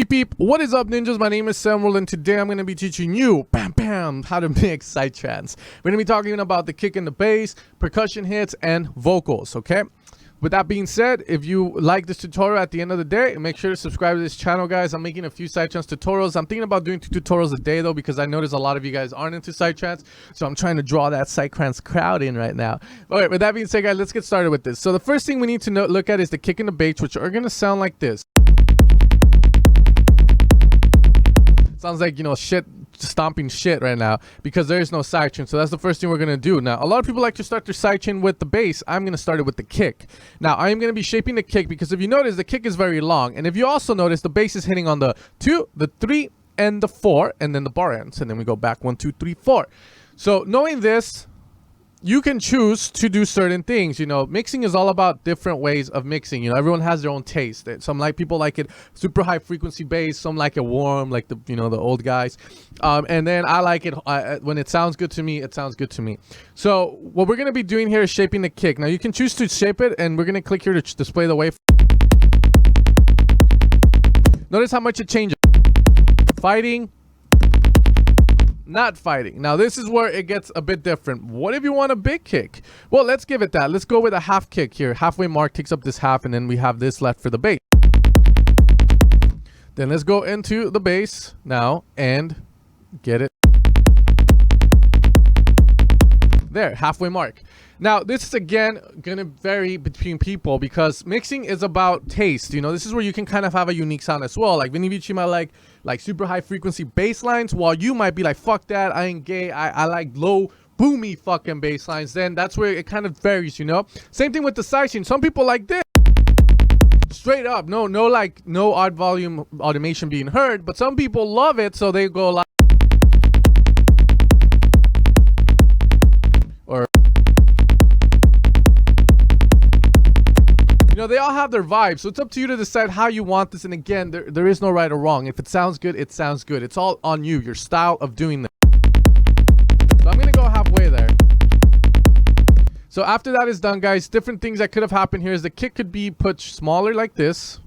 Peep peep, what is up ninjas? My name is Samuel and today I'm going to be teaching you, bam bam, how to mix Psytrance. We're going to be talking about the kick and the bass, percussion hits, and vocals, okay? With that being said, if you like this tutorial at the end of the day, make sure to subscribe to this channel, guys. I'm making a few Psytrance tutorials. I'm thinking about doing 2 tutorials a day, though, because I notice a lot of you guys aren't into Psytrance. So I'm trying to draw that Psytrance crowd in right now. All right, with that being said, guys, let's get started with this. So the first thing we need to look at is the kick and the bass, which are going to sound like this. Sounds like, you know, stomping shit right now because there is no sidechain. So that's the first thing we're gonna do. Now, a lot of people like to start their sidechain with the bass. I'm gonna start it with the kick. Now, I am gonna be shaping the kick because if you notice, the kick is very long, and if you also notice, the bass is hitting on the 2, the 3, and the 4, and then the bar ends, and then we go back 1, 2, 3, 4. So knowing this, you can choose to do certain things. You know, mixing is all about different ways of mixing. You know, everyone has their own taste. Some people like it super high frequency bass, some like it warm, like the, you know, the old guys, and then I like it when it sounds good to me. It sounds good to me. So what we're going to be doing here is shaping the kick. Now you can choose to shape it, and we're going to click here to display the wave. Notice how much it changes. Fighting, not fighting. Now this is where it gets a bit different. What if you want a big kick? Well, let's give it that. Let's go with a half kick here. Halfway mark takes up this half, and then we have this left for the bass. Then let's go into the bass now and get it there, halfway mark. Now this is again gonna vary between people because mixing is about taste. You know, this is where you can kind of have a unique sound as well. Like Vinny Vici might like super high frequency bass lines, while you might be like, fuck that, I ain't gay, I like low boomy fucking bass lines. Then that's where it kind of varies, you know. Same thing with the sidechain. Some people like this straight up, no odd volume automation being heard, but some people love it, so they go like, or you know, they all have their vibes, so it's up to you to decide how you want this. And again, there is no right or wrong. If it sounds good, it sounds good. It's all on you, your style of doing this. So I'm gonna go halfway there. So after that is done, guys, different things that could have happened here is the kick could be put smaller like this,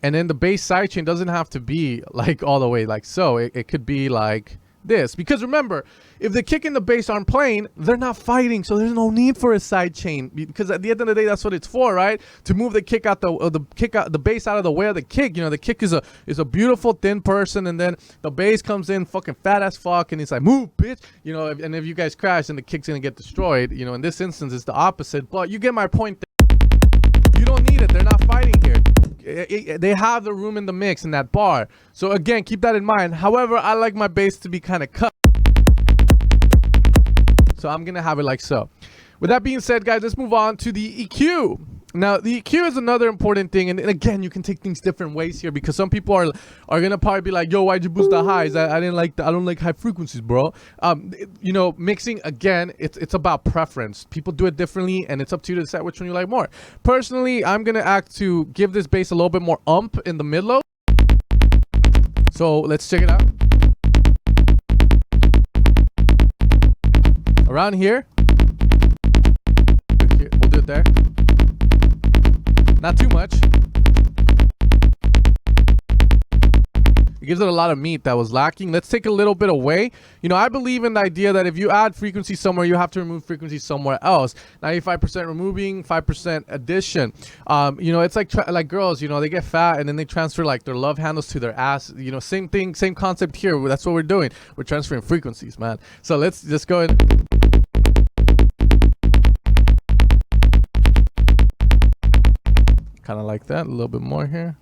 and then the bass sidechain doesn't have to be like all the way like so. It could be like this, because remember, if the kick and the bass aren't playing, they're not fighting, so there's no need for a side chain, because at the end of the day, that's what it's for, right? To move the kick out the bass out of the way of the kick. You know, the kick is a beautiful thin person, and then the bass comes in fucking fat as fuck, and it's like, move bitch, you know. And if you guys crash, then the kick's gonna get destroyed. You know, in this instance it's the opposite, but you get my point there. You don't need it. They're not fighting here. They have the room in the mix in that bar. So again, keep that in mind. However, I like my bass to be kind of cut, so I'm gonna have it like so. With that being said, guys, let's move on to the EQ. Now the EQ is another important thing, and again, you can take things different ways here, because some people are gonna probably be like, yo, why'd you boost the highs? I don't like high frequencies, bro. You know, mixing, again, it's about preference. People do it differently, and it's up to you to decide which one you like more. Personally, I'm gonna act to give this bass a little bit more in the mid-low. So let's check it out. Around here. We'll do it there. Not too much. It gives it a lot of meat that was lacking. Let's take a little bit away. You know, I believe in the idea that if you add frequency somewhere, you have to remove frequency somewhere else. 95% removing, 5% addition. You know, it's like girls, you know, they get fat and then they transfer like their love handles to their ass. You know, same thing, same concept here. That's what we're doing. We're transferring frequencies, man. So let's just go ahead. Kind of like that, a little bit more here.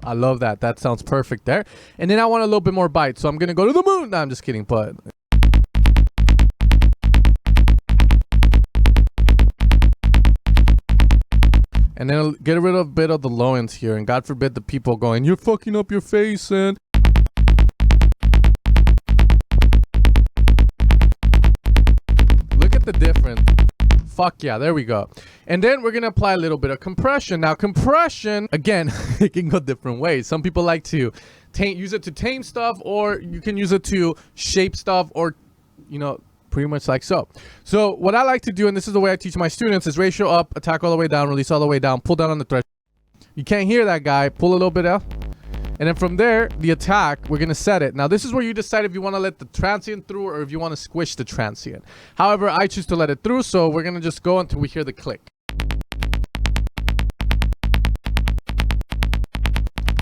I love that. That sounds perfect there. And then I want a little bit more bite, so I'm gonna go to the moon. No, I'm just kidding, but and then I'll get rid of a bit of the low ends here, and God forbid the people going, you're fucking up your face, and look at the difference. Fuck yeah, there we go. And then we're gonna apply a little bit of compression. Now compression, again, it can go different ways. Some people like to use it to tame stuff, or you can use it to shape stuff, or, you know, pretty much like so. So what I like to do, and this is the way I teach my students, is ratio up, attack all the way down, release all the way down, pull down on the threshold. You can't hear that guy. Pull a little bit out. And then from there, the attack, we're going to set it. Now, this is where you decide if you want to let the transient through or if you want to squish the transient. However, I choose to let it through, so we're going to just go until we hear the click.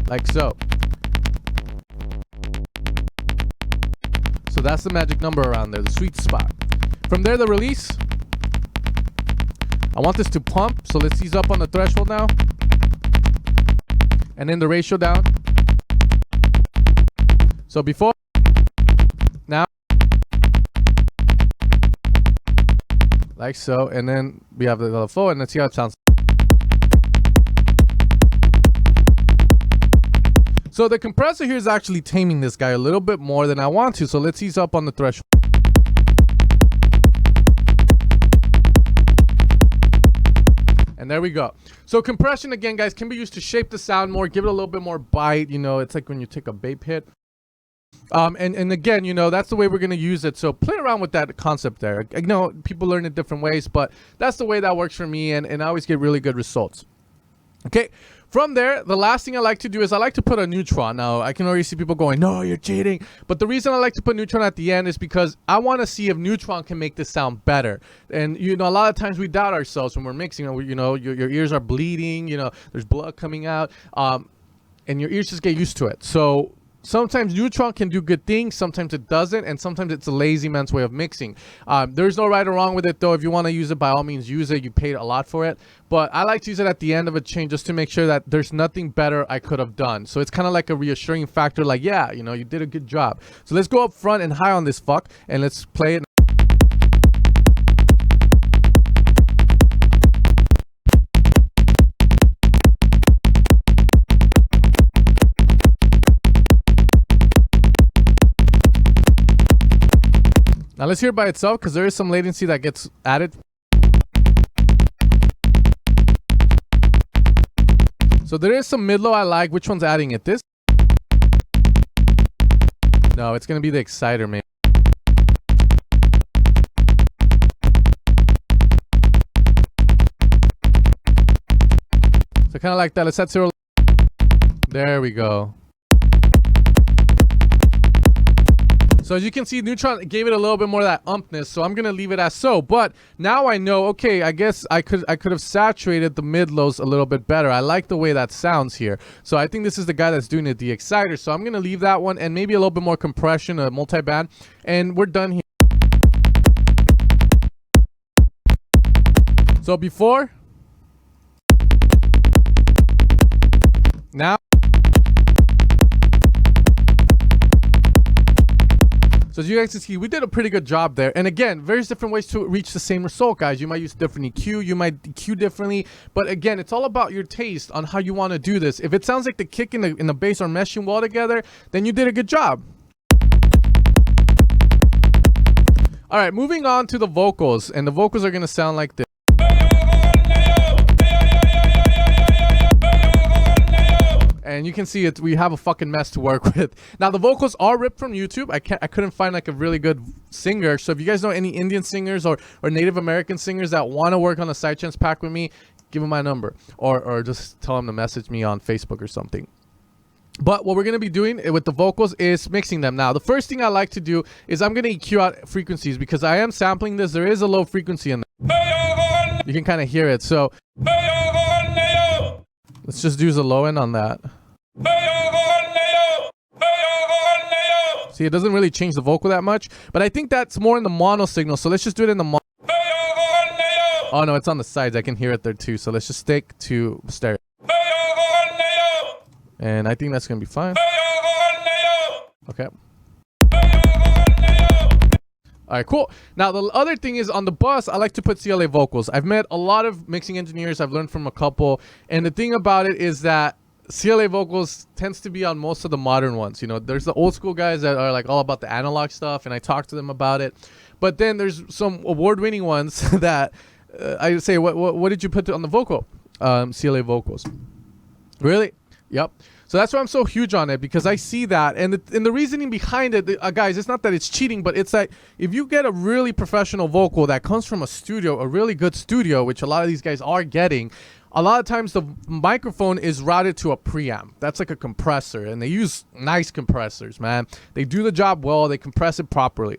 Like so. So that's the magic number around there, the sweet spot. From there, the release. I want this to pump, so let's ease up on the threshold now. And then the ratio down. So before, now, like so, and then we have the little flow, and let's see how it sounds. So the compressor here is actually taming this guy a little bit more than I want to, so let's ease up on the threshold. And there we go. So compression, again, guys, can be used to shape the sound more, give it a little bit more bite. You know, it's like when you take a vape hit. And again, you know, that's the way we're going to use it. So play around with that concept there. I know people learn it different ways, but that's the way that works for me, and I always get really good results. Okay. From there, the last thing I like to do is I like to put a Neutron. Now, I can already see people going, no, you're cheating. But the reason I like to put Neutron at the end is because I want to see if Neutron can make this sound better. And, you know, a lot of times we doubt ourselves when we're mixing. You know, your ears are bleeding. You know, there's blood coming out. And your ears just get used to it. So sometimes Neutron can do good things, sometimes it doesn't, and sometimes it's a lazy man's way of mixing. There's no right or wrong with it, though. If you want to use it, by all means, use it. You paid a lot for it. But I like to use it at the end of a chain just to make sure that there's nothing better I could have done. So it's kind of like a reassuring factor, like, yeah, you know, you did a good job. So let's go up front and high on this fuck, and let's play it. Now let's hear it by itself, because there is some latency that gets added. So there is some mid-low I like. Which one's adding it? This? No, it's going to be the exciter, man. So kind of like that. Let's set 0. There we go. So as you can see, Neutron gave it a little bit more of that umpness, so I'm gonna leave it as so. But now I know, okay, I guess I could have saturated the mid lows a little bit better. I like the way that sounds here. So I think this is the guy that's doing it, the exciter. So I'm gonna leave that one and maybe a little bit more compression, a multi-band, and we're done here. So before, now. So as you guys can see, we did a pretty good job there. And again, various different ways to reach the same result, guys. You might use different EQ, you might EQ differently. But again, it's all about your taste on how you want to do this. If it sounds like the kick and the bass are meshing well together, then you did a good job. All right, moving on to the vocals. And the vocals are going to sound like this. And you can see it. We have a fucking mess to work with. Now the vocals are ripped from YouTube. I couldn't find like a really good singer. So if you guys know any Indian singers or Native American singers that want to work on a Psytrance pack with me, give them my number or just tell them to message me on Facebook or something. But what we're going to be doing with the vocals is mixing them. Now the first thing I like to do is I'm going to EQ out frequencies because I am sampling this. There is a low frequency in there. You can kind of hear it. So let's just use a low end on that. See, it doesn't really change the vocal that much, but I think that's more in the mono signal. So let's just do it in the mono. Oh no, it's on the sides. I can hear it there too. So let's just stick to stereo. And I think that's gonna be fine. Okay. All right, cool. Now, the other thing is on the bus, I like to put CLA vocals. I've met a lot of mixing engineers. I've learned from a couple. And the thing about it is that CLA vocals tends to be on most of the modern ones. You know, there's the old school guys that are like all about the analog stuff, and I talk to them about it. But then there's some award-winning ones that I say, what did you put on the vocal? CLA vocals. Really? Yep. So that's why I'm so huge on it, because I see that, and the reasoning behind it, guys, it's not that it's cheating, but it's like if you get a really professional vocal that comes from a studio, a really good studio, which a lot of these guys are getting, a lot of times the microphone is routed to a preamp. That's like a compressor, and they use nice compressors, man. They do the job well. They compress it properly.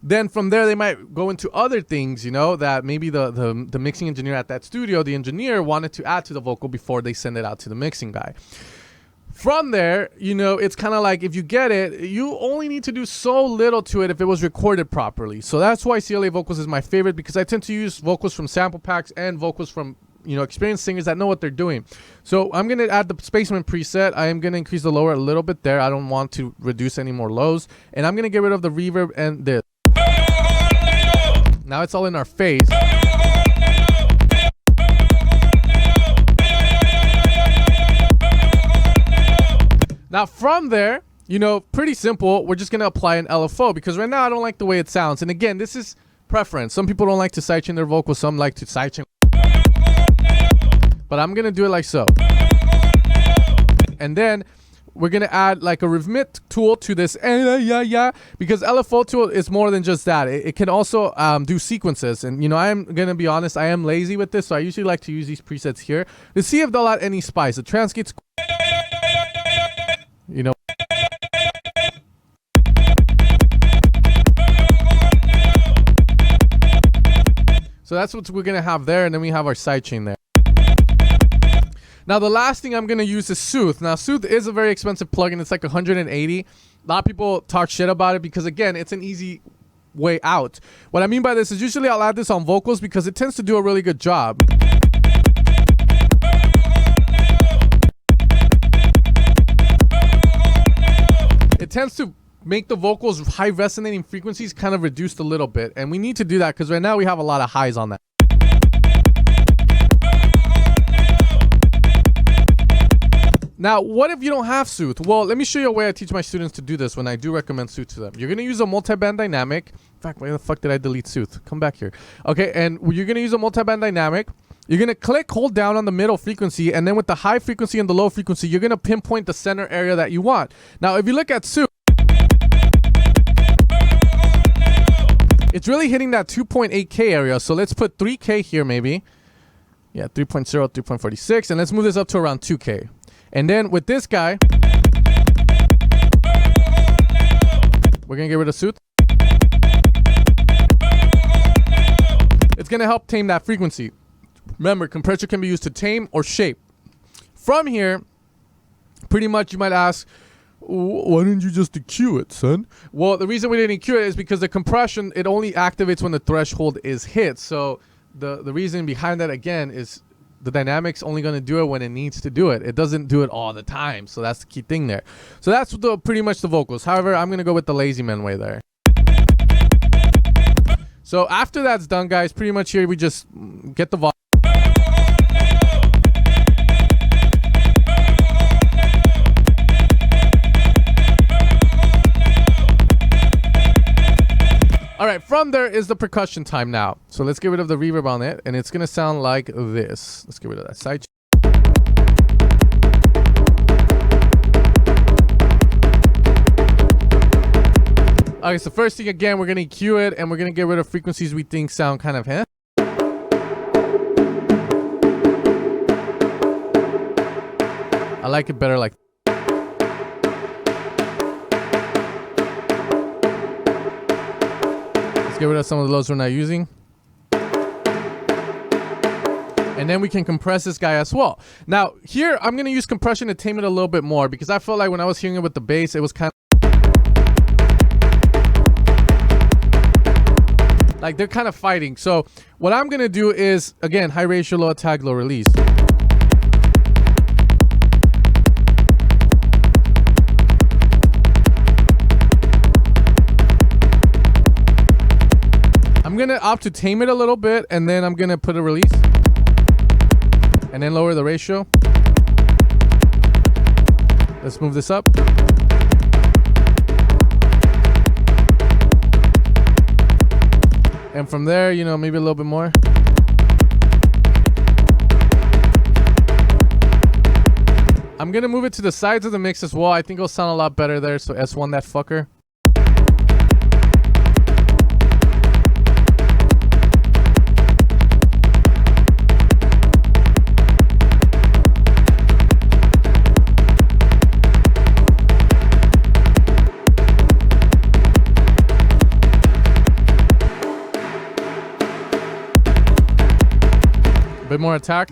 Then from there, they might go into other things, you know, that maybe the mixing engineer at that studio, the engineer wanted to add to the vocal before they send it out to the mixing guy. From there, you know, it's kind of like if you get it, you only need to do so little to it if it was recorded properly. So that's why CLA vocals is my favorite, because I tend to use vocals from sample packs and vocals from, you know, experienced singers that know what they're doing. So I'm going to add the Spaceman preset. I am going to increase the lower a little bit there. I don't want to reduce any more lows. And I'm going to get rid of the reverb and this. Now it's all in our face. Now from there, you know, pretty simple. We're just going to apply an LFO, because right now I don't like the way it sounds. And again, this is preference. Some people don't like to sidechain their vocals. Some like to sidechain. But I'm going to do it like so. And then we're going to add like a rhythmic tool to this, because LFO tool is more than just that. It can also do sequences. And, you know, I'm going to be honest, I am lazy with this. So I usually like to use these presets here to see if they'll add any spice. The transgate's, you know. So that's what we're going to have there. And then we have our sidechain there. Now, the last thing I'm going to use is Sooth. Now, Sooth is a very expensive plugin. It's like 180. A lot of people talk shit about it because, again, it's an easy way out. What I mean by this is usually I'll add this on vocals because it tends to do a really good job. It tends to make the vocals high resonating frequencies kind of reduced a little bit. And we need to do that because right now we have a lot of highs on that. Now, what if you don't have Sooth? Well, let me show you a way I teach my students to do this when I do recommend Sooth to them. You're going to use a multi-band dynamic. In fact, why the fuck did I delete Sooth? Come back here. Okay, and you're going to use a multi-band dynamic. You're going to hold down on the middle frequency, and then with the high frequency and the low frequency, you're going to pinpoint the center area that you want. Now, if you look at Sooth, it's really hitting that 2.8K area. So let's put 3K here maybe. Yeah, 3.0, 3.46. And let's move this up to around 2K. And then with this guy, we're going to get rid of Sooth. It's going to help tame that frequency. Remember, compressor can be used to tame or shape. From here, pretty much you might ask, why didn't you just EQ it, son? Well, the reason we didn't EQ it is because the compression, it only activates when the threshold is hit. So the reason behind that, again, is the dynamic's only going to do it when it needs to do it. It doesn't do it all the time. So that's the key thing there. So that's pretty much the vocals. However, I'm going to go with the lazy man way there. So after that's done, guys, pretty much here we just get the volume. All right, from there is the percussion time now. So let's get rid of the reverb on it, and it's going to sound like this. Let's get rid of that side. Okay, so first thing, again, we're going to EQ it, and we're going to get rid of frequencies we think sound kind of, I like it better like get rid of some of the lows we're not using. And then we can compress this guy as well. Now, here, I'm going to use compression to tame it a little bit more because I felt like when I was hearing it with the bass, it was kind of like they're kind of fighting. So what I'm going to do is, again, high ratio, low attack, low release. I'm going to opt to tame it a little bit, and then I'm going to put a release. And then lower the ratio. Let's move this up. And from there, you know, maybe a little bit more. I'm gonna move it to the sides of the mix as well. I think it'll sound a lot better there. So S1 that fucker. Bit more attack.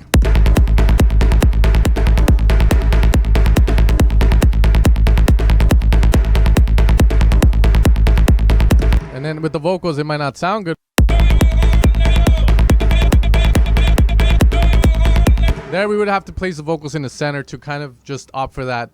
And then with the vocals, it might not sound good. There we would have to place the vocals in the center to kind of just opt for that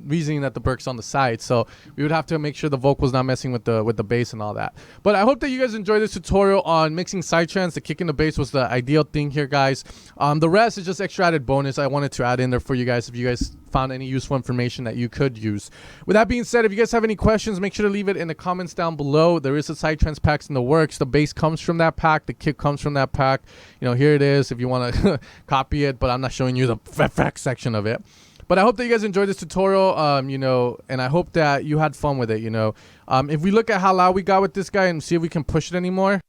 reasoning that the Berk's on the side. So we would have to make sure the vocals not messing with the bass and all that. But I hope that you guys enjoyed this tutorial on mixing sidechains. The kick in the bass was the ideal thing here, guys. The rest is just extra added bonus I wanted to add in there for you guys if you guys found any useful information that you could use. With that being said, if you guys have any questions, make sure to leave it in the comments down below. There is a Psytrance packs in the works. The bass comes from that pack. The kick comes from that pack. You know, here it is if you want to copy it, but I'm not showing you the effects section of it. But I hope that you guys enjoyed this tutorial, you know, and I hope that you had fun with it, you know. If we look at how loud we got with this guy and see if we can push it anymore.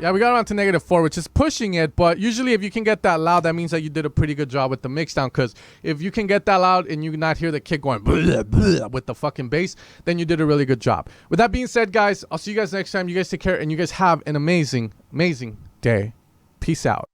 Yeah, we got around to -4, which is pushing it, but usually if you can get that loud, that means that you did a pretty good job with the mix down, because if you can get that loud and you not hear the kick going blah, blah, with the fucking bass, then you did a really good job. With that being said, guys, I'll see you guys next time. You guys take care, and you guys have an amazing, amazing day. Peace out.